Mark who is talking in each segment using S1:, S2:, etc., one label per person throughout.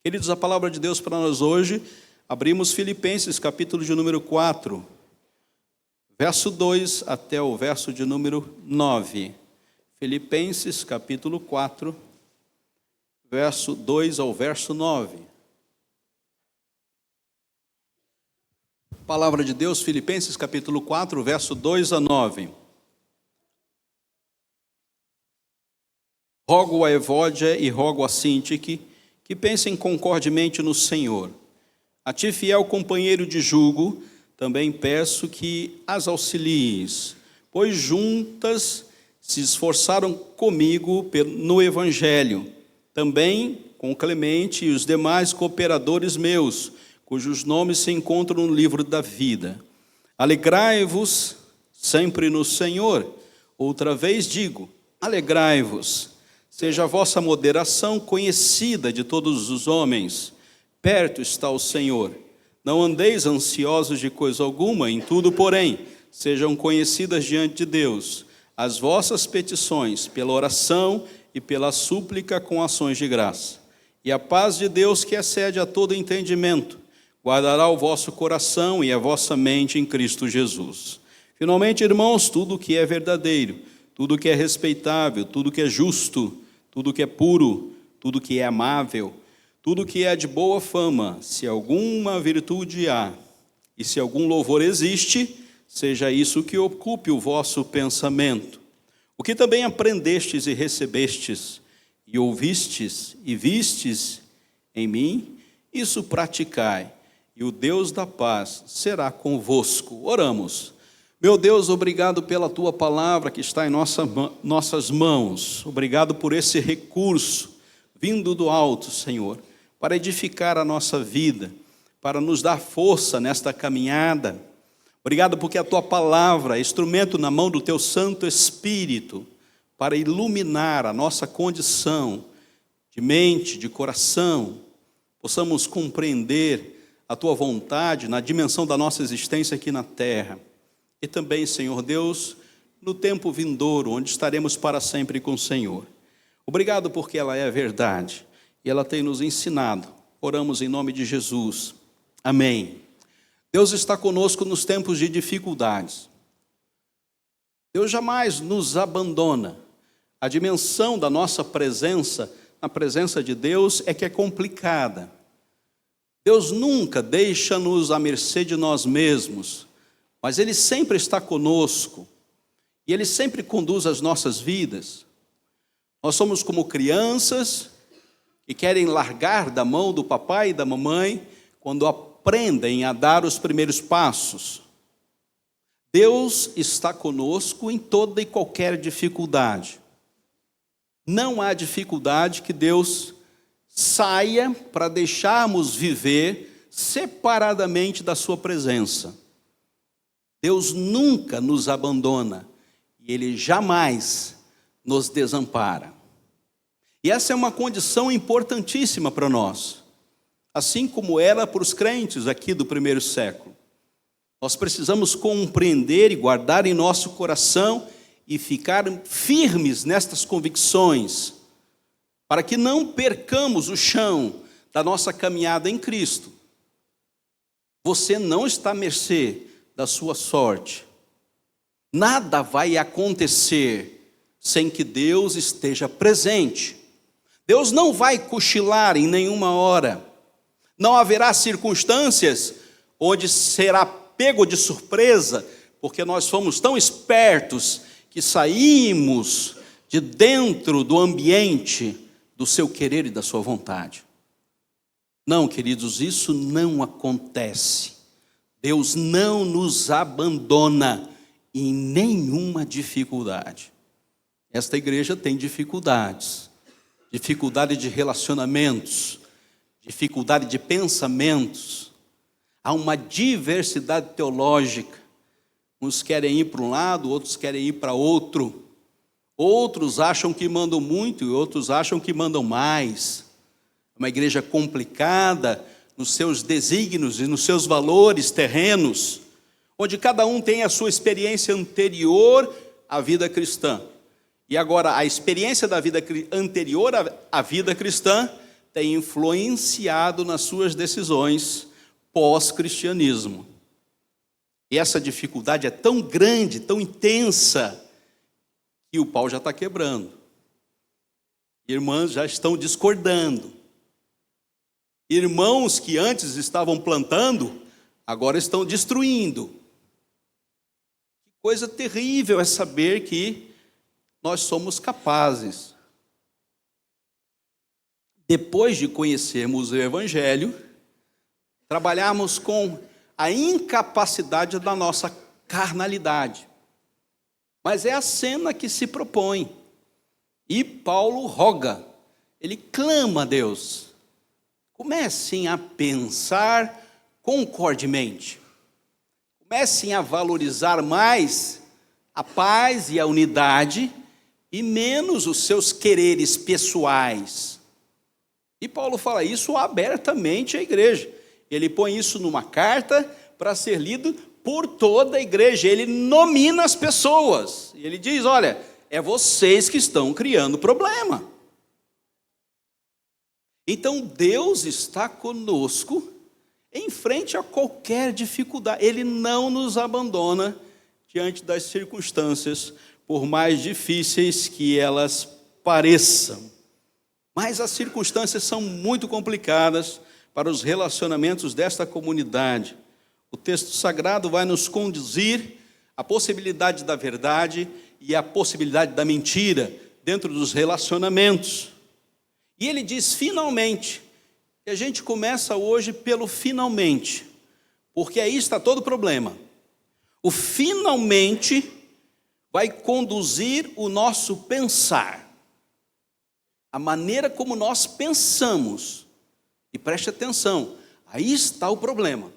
S1: Queridos, a palavra de Deus para nós hoje, abrimos Filipenses, capítulo de número 4, verso 2 até o verso de número 9. Filipenses, capítulo 4, verso 2 ao verso 9. Palavra de Deus, Filipenses, capítulo 4, verso 2 a 9. Rogo a Evódia e rogo a Sintique que pensem concordemente no Senhor. A ti, fiel companheiro de jugo, também peço que as auxilies, pois juntas se esforçaram comigo no Evangelho, também com Clemente e os demais cooperadores meus, cujos nomes se encontram no livro da vida. Alegrai-vos sempre no Senhor. Outra vez digo, alegrai-vos. Seja a vossa moderação conhecida de todos os homens. Perto está o Senhor. Não andeis ansiosos de coisa alguma, em tudo, porém, sejam conhecidas diante de Deus as vossas petições, pela oração e pela súplica com ações de graça. E a paz de Deus, que excede a todo entendimento, guardará o vosso coração e a vossa mente em Cristo Jesus. Finalmente, irmãos, tudo que é verdadeiro, tudo que é respeitável, tudo que é justo, tudo que é puro, tudo que é amável, tudo que é de boa fama, se alguma virtude há e se algum louvor existe, seja isso que ocupe o vosso pensamento. O que também aprendestes e recebestes, e ouvistes e vistes em mim, isso praticai, e o Deus da paz será convosco. Oramos. Meu Deus, obrigado pela Tua palavra que está em nossas mãos. Obrigado por esse recurso vindo do alto, Senhor, para edificar a nossa vida, para nos dar força nesta caminhada. Obrigado porque a Tua palavra é instrumento na mão do Teu Santo Espírito para iluminar a nossa condição de mente, de coração, possamos compreender a Tua vontade na dimensão da nossa existência aqui na terra. E também, Senhor Deus, no tempo vindouro, onde estaremos para sempre com o Senhor. Obrigado porque ela é a verdade e ela tem nos ensinado. Oramos em nome de Jesus. Amém. Deus está conosco nos tempos de dificuldades. Deus jamais nos abandona. A dimensão da nossa presença, na presença de Deus, é que é complicada. Deus nunca deixa-nos à mercê de nós mesmos, mas Ele sempre está conosco, e Ele sempre conduz as nossas vidas. Nós somos como crianças que querem largar da mão do papai e da mamãe quando aprendem a dar os primeiros passos. Deus está conosco em toda e qualquer dificuldade. Não há dificuldade que Deus saia para deixarmos viver separadamente da sua presença. Deus nunca nos abandona e Ele jamais nos desampara. E essa é uma condição importantíssima para nós, assim como era para os crentes aqui do primeiro século. Nós precisamos compreender e guardar em nosso coração e ficar firmes nestas convicções, para que não percamos o chão da nossa caminhada em Cristo. Você não está à mercê da sua sorte. Nada vai acontecer sem que Deus esteja presente. Deus não vai cochilar em nenhuma hora. Não haverá circunstâncias onde será pego de surpresa, porque nós fomos tão espertos que saímos de dentro do ambiente do seu querer e da sua vontade. Não, queridos, isso não acontece. Deus não nos abandona em nenhuma dificuldade. Esta igreja tem dificuldades, dificuldade de relacionamentos, dificuldade de pensamentos. Há uma diversidade teológica. Uns querem ir para um lado, outros querem ir para outro. Outros acham que mandam muito e outros acham que mandam mais. É uma igreja complicada nos seus desígnios e nos seus valores terrenos, onde cada um tem a sua experiência anterior à vida cristã. E agora a experiência da vida anterior à vida cristã tem influenciado nas suas decisões pós-cristianismo. E essa dificuldade é tão grande, tão intensa, que o pau já está quebrando. Irmãs já estão discordando. Irmãos que antes estavam plantando, agora estão destruindo. Que coisa terrível é saber que nós somos capazes, depois de conhecermos o Evangelho, trabalharmos com a incapacidade da nossa carnalidade. Mas é a cena que se propõe. E Paulo roga, ele clama a Deus. Comecem a pensar concordemente. Comecem a valorizar mais a paz e a unidade e menos os seus quereres pessoais. E Paulo fala isso abertamente à igreja. Ele põe isso numa carta para ser lido por toda a igreja. Ele nomina as pessoas. E ele diz, olha, é vocês que estão criando problema. Então Deus está conosco em frente a qualquer dificuldade. Ele não nos abandona diante das circunstâncias, por mais difíceis que elas pareçam. Mas as circunstâncias são muito complicadas para os relacionamentos desta comunidade. O texto sagrado vai nos conduzir à possibilidade da verdade e à possibilidade da mentira dentro dos relacionamentos. E ele diz finalmente, e a gente começa hoje pelo finalmente, porque aí está todo o problema. O finalmente vai conduzir o nosso pensar, a maneira como nós pensamos. E preste atenção, aí está o problema.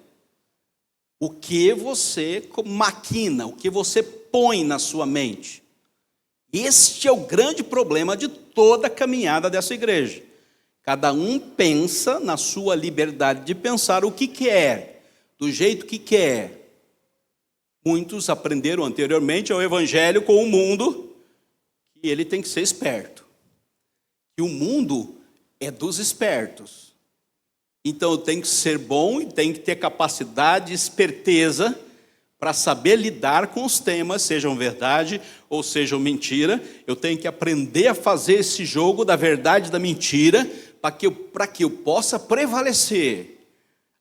S1: O que você maquina, o que você põe na sua mente. Este é o grande problema de toda a caminhada dessa igreja. Cada um pensa na sua liberdade de pensar o que quer, do jeito que quer. Muitos aprenderam anteriormente ao evangelho com o mundo, que ele tem que ser esperto. Que o mundo é dos espertos. Então eu tenho que ser bom e tenho que ter capacidade e esperteza para saber lidar com os temas, sejam verdade ou sejam mentira. Eu tenho que aprender a fazer esse jogo da verdade e da mentira para que eu possa prevalecer,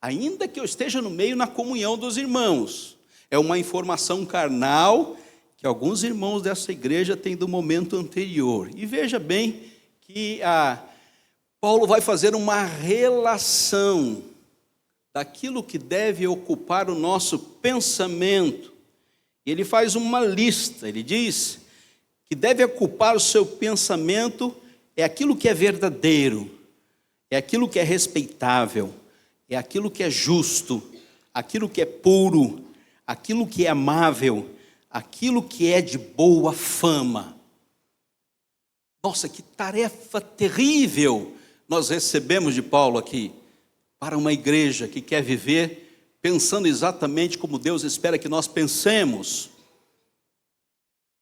S1: ainda que eu esteja no meio na comunhão dos irmãos. É uma informação carnal que alguns irmãos dessa igreja têm do momento anterior. E veja bem que Paulo vai fazer uma relação daquilo que deve ocupar o nosso pensamento. E ele faz uma lista, ele diz que deve ocupar o seu pensamento é aquilo que é verdadeiro, é aquilo que é respeitável, é aquilo que é justo, aquilo que é puro, aquilo que é amável, aquilo que é de boa fama. Nossa, que tarefa terrível nós recebemos de Paulo aqui, para uma igreja que quer viver pensando exatamente como Deus espera que nós pensemos.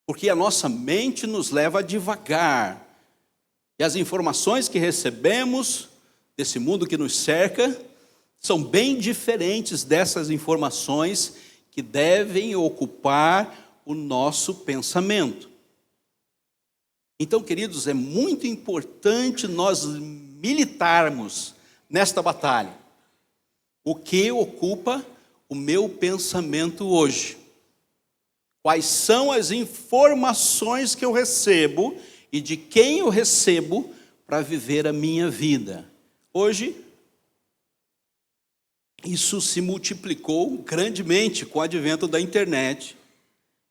S1: Porque a nossa mente nos leva a divagar. E as informações que recebemos desse mundo que nos cerca são bem diferentes dessas informações que devem ocupar o nosso pensamento. Então, queridos, é muito importante nós militarmos nesta batalha. O que ocupa o meu pensamento hoje? Quais são as informações que eu recebo e de quem eu recebo para viver a minha vida? Hoje, isso se multiplicou grandemente com o advento da internet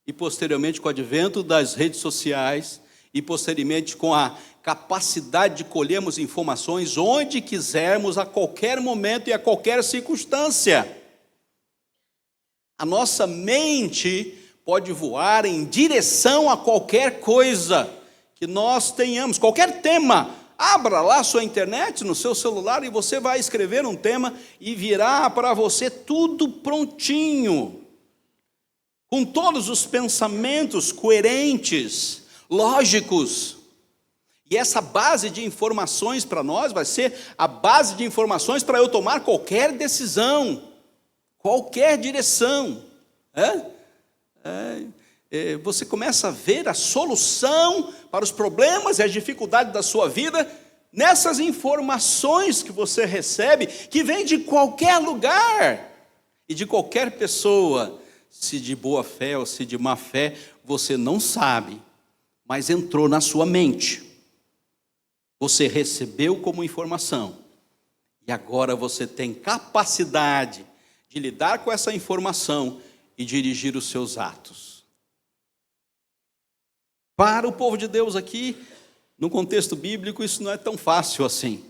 S1: e posteriormente com o advento das redes sociais e posteriormente com a capacidade de colhermos informações onde quisermos, a qualquer momento e a qualquer circunstância. A nossa mente pode voar em direção a qualquer coisa que nós tenhamos, qualquer tema. Abra lá sua internet no seu celular e você vai escrever um tema e virá para você tudo prontinho, com todos os pensamentos coerentes, lógicos. E essa base de informações para nós vai ser a base de informações para eu tomar qualquer decisão, qualquer direção. Você começa a ver a solução para os problemas e as dificuldades da sua vida nessas informações que você recebe, que vem de qualquer lugar e de qualquer pessoa, se de boa fé ou se de má fé, você não sabe, mas entrou na sua mente. Você recebeu como informação e agora você tem capacidade de lidar com essa informação e dirigir os seus atos. Para o povo de Deus aqui, no contexto bíblico, isso não é tão fácil assim.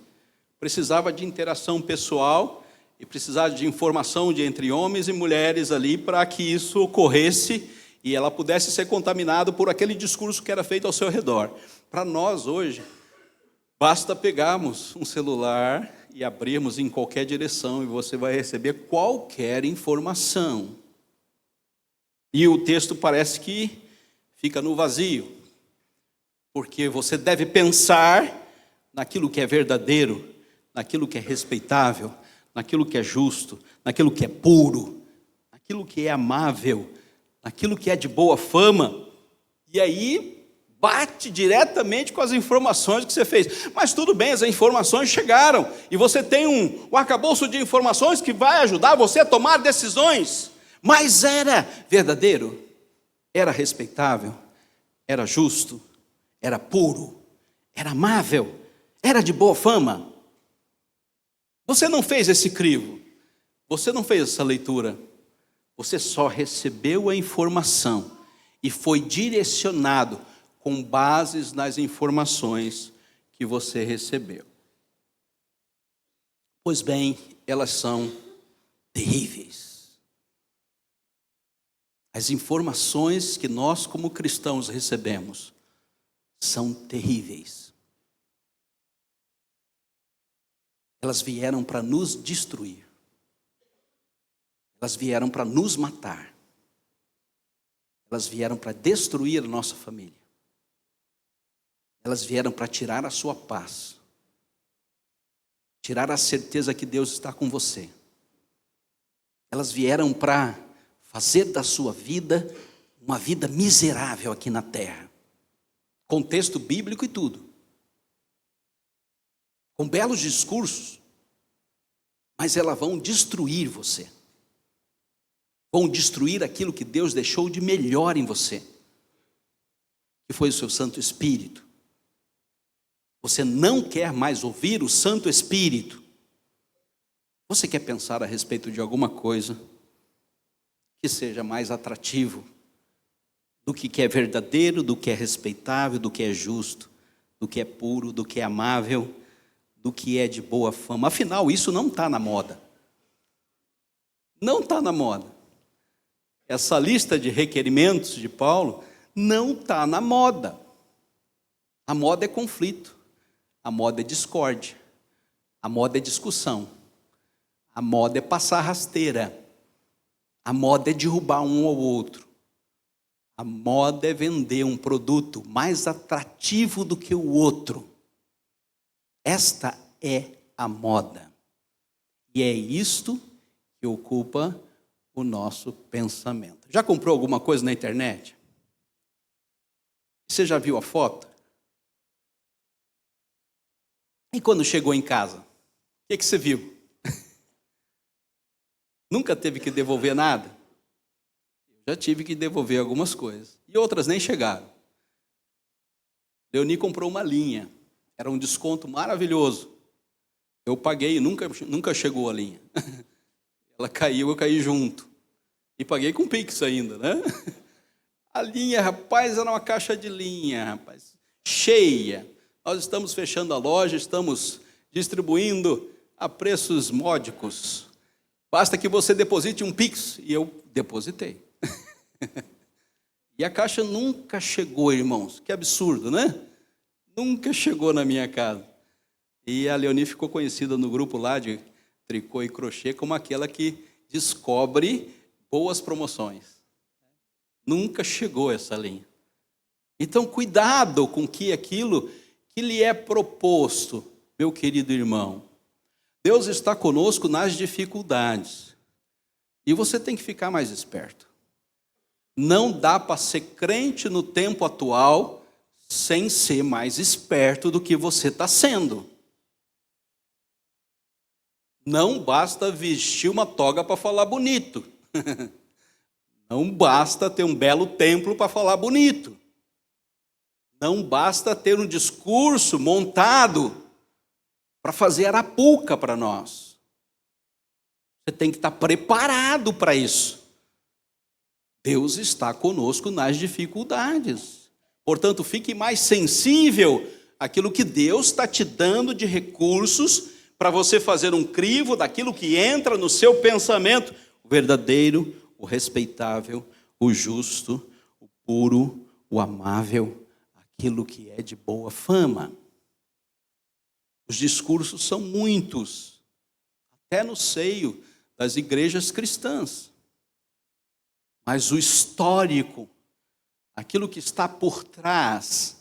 S1: Precisava de interação pessoal e precisava de informação entre homens e mulheres ali para que isso ocorresse e ela pudesse ser contaminada por aquele discurso que era feito ao seu redor. Para nós hoje, basta pegarmos um celular e abrirmos em qualquer direção e você vai receber qualquer informação. E o texto parece que fica no vazio, porque você deve pensar naquilo que é verdadeiro, naquilo que é respeitável, naquilo que é justo, naquilo que é puro, naquilo que é amável, naquilo que é de boa fama. E aí bate diretamente com as informações que você fez. Mas tudo bem, as informações chegaram. E você tem um arcabouço de informações que vai ajudar você a tomar decisões. Mas era verdadeiro? Era respeitável? Era justo? Era puro? Era amável? Era de boa fama? Você não fez esse crivo. Você não fez essa leitura. Você só recebeu a informação e foi direcionado com bases nas informações que você recebeu. Pois bem, elas são terríveis. As informações que nós, como cristãos, recebemos são terríveis. Elas vieram para nos destruir. Elas vieram para nos matar. Elas vieram para destruir a nossa família. Elas vieram para tirar a sua paz, tirar a certeza que Deus está com você. Elas vieram para fazer da sua vida uma vida miserável aqui na terra. Contexto bíblico e tudo. Com belos discursos, mas elas vão destruir você. Vão destruir aquilo que Deus deixou de melhor em você, que foi o seu Santo Espírito. Você não quer mais ouvir o Santo Espírito. Você quer pensar a respeito de alguma coisa que seja mais atrativo do que é verdadeiro, do que é respeitável, do que é justo, do que é puro, do que é amável, do que é de boa fama. Afinal, isso não está na moda. Não está na moda. Essa lista de requerimentos de Paulo não está na moda. A moda é conflito. A moda é discórdia, a moda é discussão, a moda é passar rasteira, a moda é derrubar um ao outro, a moda é vender um produto mais atrativo do que o outro. Esta é a moda. E é isto que ocupa o nosso pensamento. Já comprou alguma coisa na internet? Você já viu a foto? E quando chegou em casa, o que você viu? Nunca teve que devolver nada? Eu já tive que devolver algumas coisas. E outras nem chegaram. Leoni comprou uma linha. Era um desconto maravilhoso. Eu paguei e nunca chegou a linha. Ela caiu, eu caí junto. E paguei com Pix ainda, né? A linha, rapaz, era uma caixa de linha, rapaz, cheia. Nós estamos fechando a loja, estamos distribuindo a preços módicos. Basta que você deposite um Pix. E eu depositei. E a caixa nunca chegou, irmãos. Que absurdo, né? Nunca chegou na minha casa. E a Leoni ficou conhecida no grupo lá de tricô e crochê como aquela que descobre boas promoções. Nunca chegou essa linha. Então, cuidado com que aquilo que lhe é proposto, meu querido irmão? Deus está conosco nas dificuldades. E você tem que ficar mais esperto. Não dá para ser crente no tempo atual sem ser mais esperto do que você está sendo. Não basta vestir uma toga para falar bonito. Não basta ter um belo templo para falar bonito. Não basta ter um discurso montado para fazer arapuca para nós. Você tem que estar preparado para isso. Deus está conosco nas dificuldades. Portanto, fique mais sensível àquilo que Deus está te dando de recursos para você fazer um crivo daquilo que entra no seu pensamento. O verdadeiro, o respeitável, o justo, o puro, o amável, aquilo que é de boa fama. Os discursos são muitos, até no seio das igrejas cristãs. Mas o histórico, aquilo que está por trás,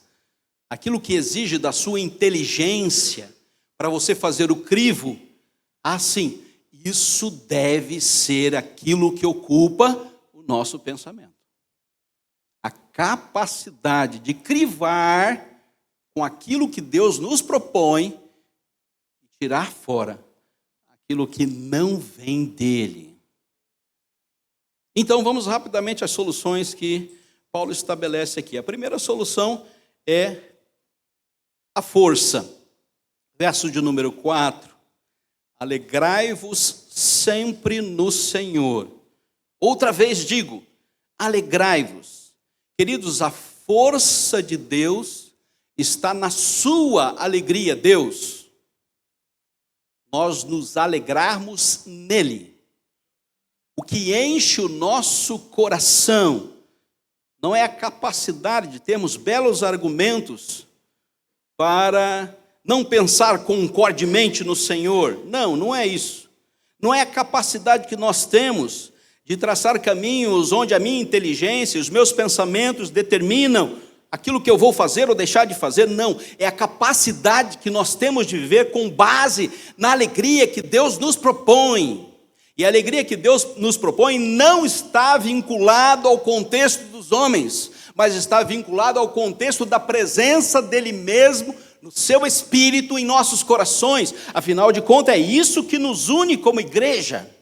S1: aquilo que exige da sua inteligência para você fazer o crivo, assim, isso deve ser aquilo que ocupa o nosso pensamento. A capacidade de crivar com aquilo que Deus nos propõe e tirar fora aquilo que não vem dele. Então vamos rapidamente às soluções que Paulo estabelece aqui. A primeira solução é a força. Verso de número 4. Alegrai-vos sempre no Senhor. Outra vez digo, alegrai-vos. Queridos, a força de Deus está na sua alegria, Deus. Nós nos alegrarmos nele. O que enche o nosso coração não é a capacidade de termos belos argumentos para não pensar concordemente no Senhor. Não, não é isso. Não é a capacidade que nós temos de traçar caminhos onde a minha inteligência e os meus pensamentos determinam aquilo que eu vou fazer ou deixar de fazer. Não, é a capacidade que nós temos de viver com base na alegria que Deus nos propõe. E a alegria que Deus nos propõe não está vinculada ao contexto dos homens, mas está vinculada ao contexto da presença dele mesmo no seu espírito em nossos corações. Afinal de contas, é isso que nos une como igreja.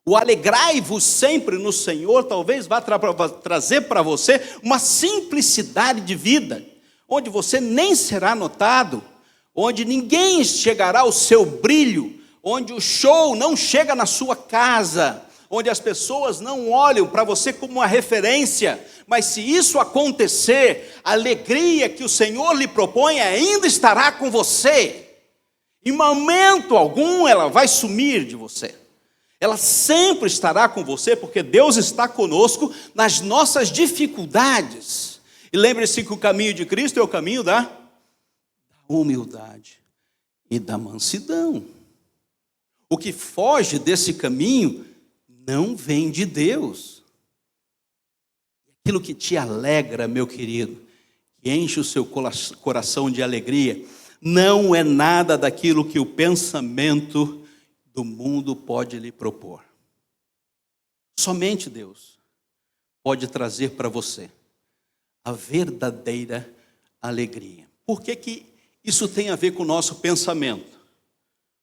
S1: O alegrai-vos sempre no Senhor talvez vá trazer para você uma simplicidade de vida, onde você nem será notado, onde ninguém chegará ao seu brilho, onde o show não chega na sua casa, onde as pessoas não olham para você como uma referência, mas se isso acontecer, a alegria que o Senhor lhe propõe ainda estará com você. Em momento algum ela vai sumir de você. Ela sempre estará com você, porque Deus está conosco nas nossas dificuldades. E lembre-se que o caminho de Cristo é o caminho da humildade e da mansidão. O que foge desse caminho não vem de Deus. Aquilo que te alegra, meu querido, que enche o seu coração de alegria, não é nada daquilo que o pensamento do mundo pode lhe propor. Somente Deus pode trazer para você a verdadeira alegria. Por que isso tem a ver com o nosso pensamento?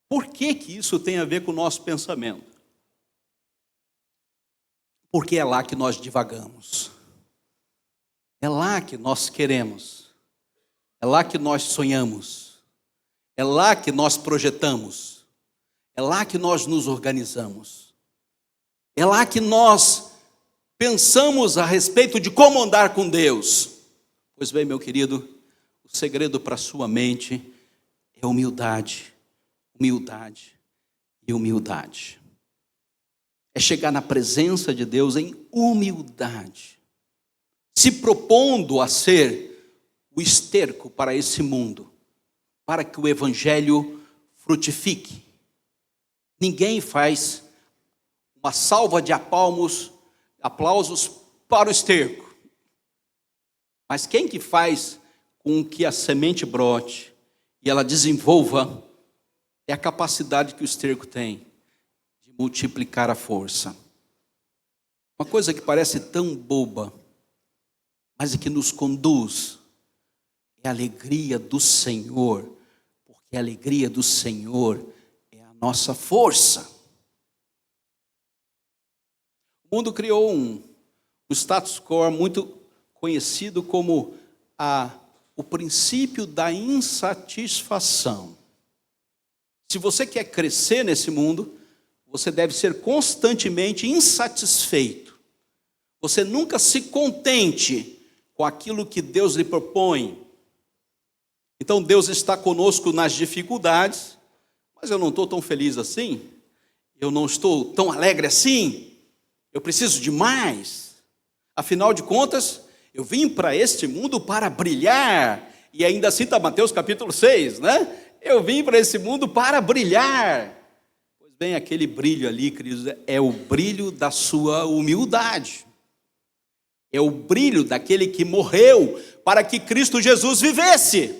S1: Por que isso tem a ver com o nosso pensamento? Porque é lá que nós divagamos. É lá que nós queremos. É lá que nós sonhamos. É lá que nós projetamos. É lá que nós nos organizamos. É lá que nós pensamos a respeito de como andar com Deus. Pois bem, meu querido, o segredo para a sua mente é humildade. Humildade e humildade. É chegar na presença de Deus em humildade, se propondo a ser o esterco para esse mundo, para que o evangelho frutifique. Ninguém faz uma salva de aplausos para o esterco. Mas quem que faz com que a semente brote e ela desenvolva é a capacidade que o esterco tem de multiplicar a força. Uma coisa que parece tão boba, mas é que nos conduz, é a alegria do Senhor, porque a alegria do Senhor é a nossa força. O mundo criou um status quo muito conhecido como o princípio da insatisfação. Se você quer crescer nesse mundo, você deve ser constantemente insatisfeito. Você nunca se contente com aquilo que Deus lhe propõe. Então Deus está conosco nas dificuldades, mas eu não estou tão feliz assim, eu não estou tão alegre assim, eu preciso de mais. Afinal de contas, eu vim para este mundo para brilhar, e ainda cita Mateus capítulo 6, né? Eu vim para esse mundo para brilhar. Pois bem, aquele brilho ali, queridos, é o brilho da sua humildade. É o brilho daquele que morreu para que Cristo Jesus vivesse.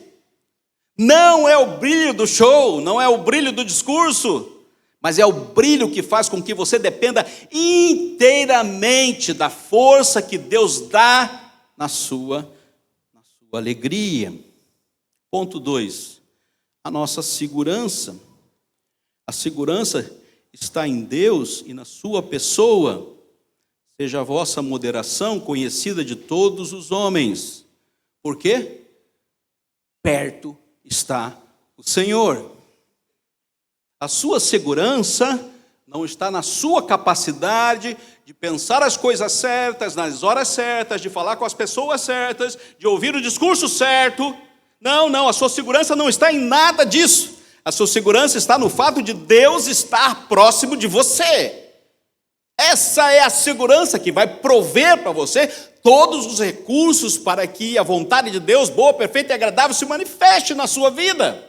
S1: Não é o brilho do show, não é o brilho do discurso, mas é o brilho que faz com que você dependa inteiramente da força que Deus dá na sua alegria. Ponto 2. A nossa segurança. A segurança está em Deus e na sua pessoa. Seja a vossa moderação conhecida de todos os homens. Por quê? Perto está o Senhor. A sua segurança não está na sua capacidade de pensar as coisas certas, nas horas certas, de falar com as pessoas certas, de ouvir o discurso certo. Não, a sua segurança não está em nada disso. A sua segurança está no fato de Deus estar próximo de você. Essa é a segurança que vai prover para você todos os recursos para que a vontade de Deus, boa, perfeita e agradável, se manifeste na sua vida.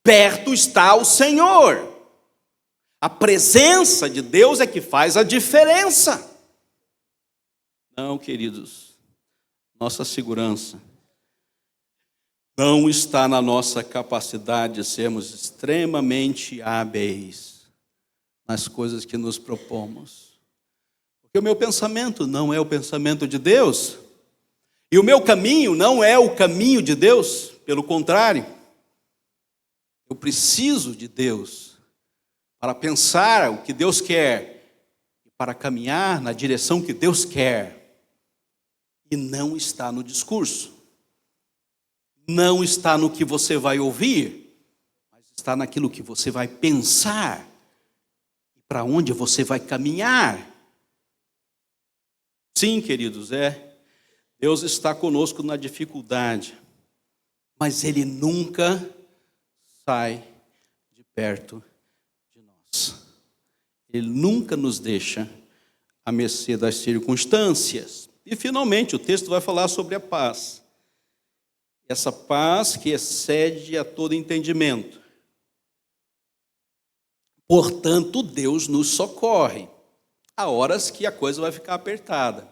S1: Perto está o Senhor. A presença de Deus é que faz a diferença. Não, queridos, nossa segurança não está na nossa capacidade de sermos extremamente hábeis nas coisas que nos propomos. Porque o meu pensamento não é o pensamento de Deus, e o meu caminho não é o caminho de Deus, pelo contrário. Eu preciso de Deus para pensar o que Deus quer e para caminhar na direção que Deus quer. E não está no discurso. Não está no que você vai ouvir, mas está naquilo que você vai pensar e para onde você vai caminhar. Sim, queridos, Deus está conosco na dificuldade, mas Ele nunca sai de perto de nós. Ele nunca nos deixa à mercê das circunstâncias. E finalmente o texto vai falar sobre a paz. Essa paz que excede a todo entendimento. Portanto, Deus nos socorre. Há horas que a coisa vai ficar apertada.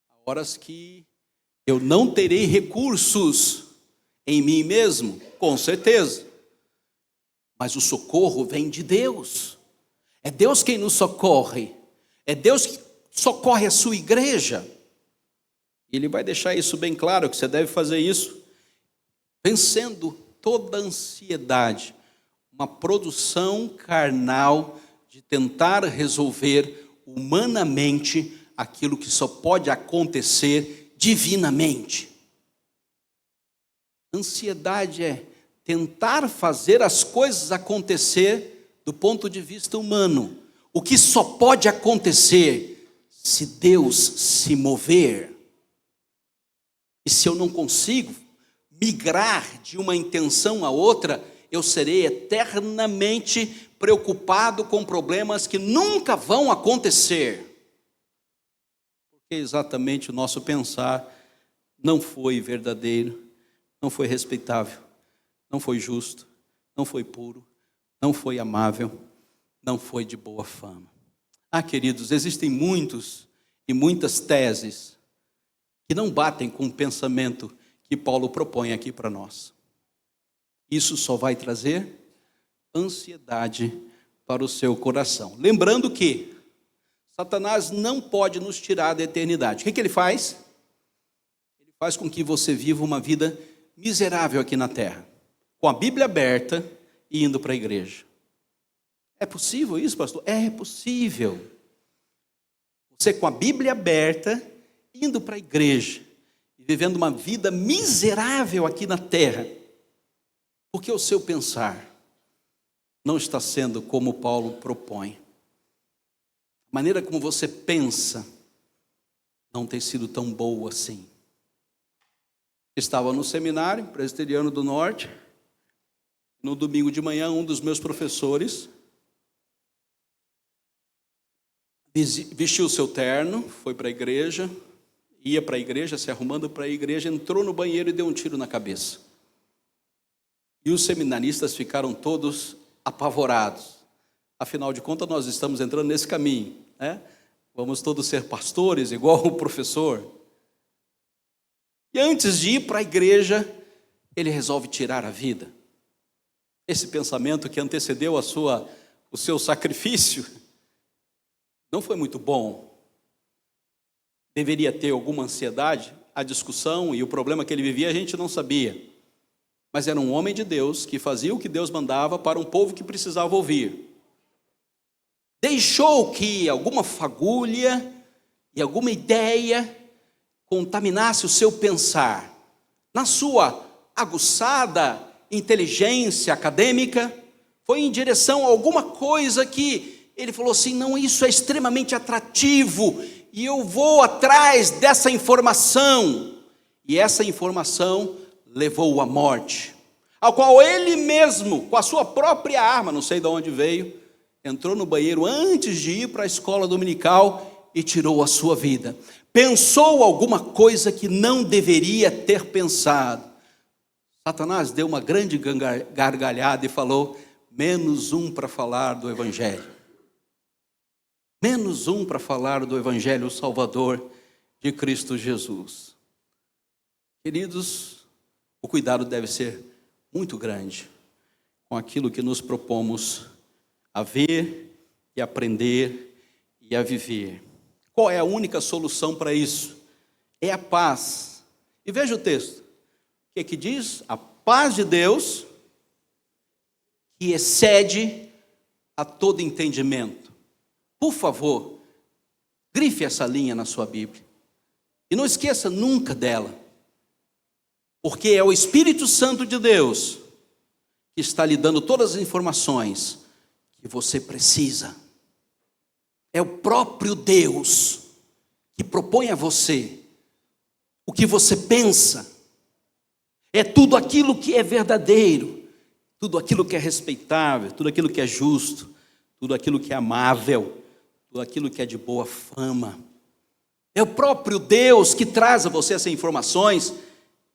S1: Há horas que eu não terei recursos em mim mesmo, com certeza. Mas o socorro vem de Deus. É Deus quem nos socorre. É Deus que socorre a sua igreja. Ele vai deixar isso bem claro, que você deve fazer isso vencendo toda ansiedade, uma produção carnal de tentar resolver humanamente aquilo que só pode acontecer divinamente. Ansiedade é tentar fazer as coisas acontecer do ponto de vista humano, o que só pode acontecer se Deus se mover. E se eu não consigo migrar de uma intenção a outra, eu serei eternamente preocupado com problemas que nunca vão acontecer. Porque exatamente o nosso pensar não foi verdadeiro, não foi respeitável, não foi justo, não foi puro, não foi amável, não foi de boa fama. Queridos, existem muitos e muitas teses que não batem com o pensamento que Paulo propõe aqui para nós. Isso só vai trazer ansiedade para o seu coração. Lembrando que Satanás não pode nos tirar da eternidade. O que ele faz? Ele faz com que você viva uma vida miserável aqui na terra, com a Bíblia aberta e indo para a igreja. É possível isso, pastor? É possível. Você com a Bíblia aberta, indo para a igreja, e vivendo uma vida miserável aqui na terra, porque o seu pensar não está sendo como Paulo propõe. A maneira como você pensa não tem sido tão boa assim. Estava no seminário presbiteriano do Norte, no domingo de manhã, um dos meus professores vestiu o seu terno, foi para a igreja, ia para a igreja, se arrumando para a igreja, entrou no banheiro e deu um tiro na cabeça. E os seminaristas ficaram todos apavorados. Afinal de contas, nós estamos entrando nesse caminho, né? Vamos todos ser pastores, igual o professor. E antes de ir para a igreja, ele resolve tirar a vida. Esse pensamento que antecedeu o seu sacrifício não foi muito bom. Deveria ter alguma ansiedade. A discussão e o problema que ele vivia a gente não sabia. Mas era um homem de Deus que fazia o que Deus mandava para um povo que precisava ouvir. Deixou que alguma fagulha e alguma ideia contaminasse o seu pensar. Na sua aguçada inteligência acadêmica, foi em direção a alguma coisa que ele falou assim: não, isso é extremamente atrativo e eu vou atrás dessa informação. E essa informação levou-o à morte, ao qual ele mesmo, com a sua própria arma, não sei de onde veio, entrou no banheiro antes de ir para a escola dominical e tirou a sua vida. Pensou alguma coisa que não deveria ter pensado. Satanás deu uma grande gargalhada e falou: menos um para falar do Evangelho. Menos um para falar do Evangelho Salvador de Cristo Jesus. Queridos, o cuidado deve ser muito grande com aquilo que nos propomos a ver e aprender e a viver. Qual é a única solução para isso? É a paz. E veja o texto. O que é que diz? A paz de Deus, que excede a todo entendimento. Por favor, grife essa linha na sua Bíblia. E não esqueça nunca dela. Porque é o Espírito Santo de Deus que está lhe dando todas as informações que você precisa. É o próprio Deus que propõe a você o que você pensa. É tudo aquilo que é verdadeiro, tudo aquilo que é respeitável, tudo aquilo que é justo, tudo aquilo que é amável, tudo aquilo que é de boa fama. É o próprio Deus que traz a você essas informações,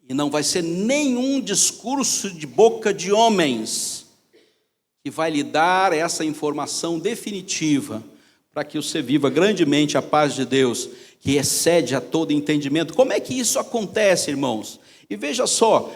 S1: e não vai ser nenhum discurso de boca de homens que vai lhe dar essa informação definitiva para que você viva grandemente a paz de Deus, que excede a todo entendimento. Como é que isso acontece, irmãos? E veja só,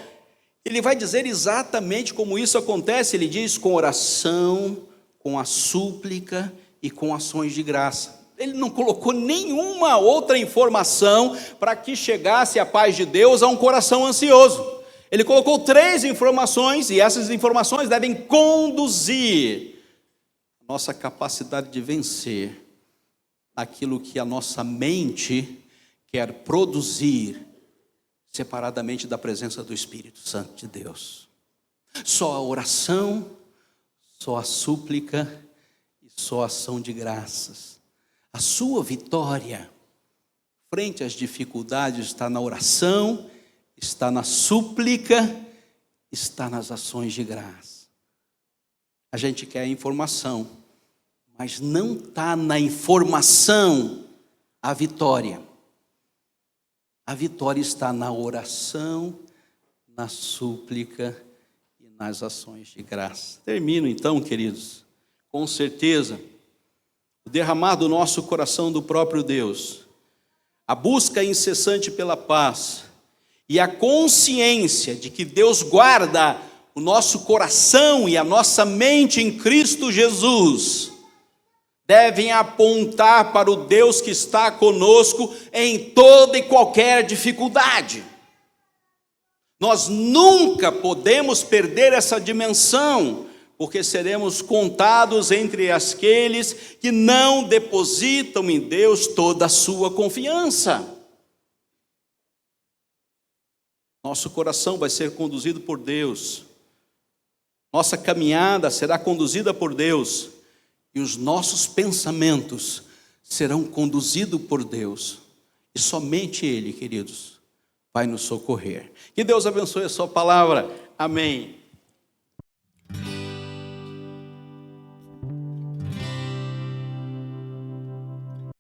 S1: ele vai dizer exatamente como isso acontece. Ele diz: com oração, com a súplica e com ações de graça. Ele não colocou nenhuma outra informação para que chegasse a paz de Deus a um coração ansioso. Ele colocou 3 informações, e essas informações devem conduzir a nossa capacidade de vencer aquilo que a nossa mente quer produzir separadamente da presença do Espírito Santo de Deus. Só a oração, só a súplica e só a ação de graças. A sua vitória frente às dificuldades está na oração, está na súplica, está nas ações de graça. A gente quer informação, mas não está na informação a vitória. A vitória está na oração, na súplica e nas ações de graça. Termino então, queridos, com certeza, o derramar do nosso coração do próprio Deus, a busca incessante pela paz e a consciência de que Deus guarda o nosso coração e a nossa mente em Cristo Jesus, devem apontar para o Deus que está conosco em toda e qualquer dificuldade. Nós nunca podemos perder essa dimensão, porque seremos contados entre aqueles que não depositam em Deus toda a sua confiança. Nosso coração vai ser conduzido por Deus, nossa caminhada será conduzida por Deus, e os nossos pensamentos serão conduzidos por Deus, e somente Ele, queridos, vai nos socorrer. Que Deus abençoe a sua palavra, amém.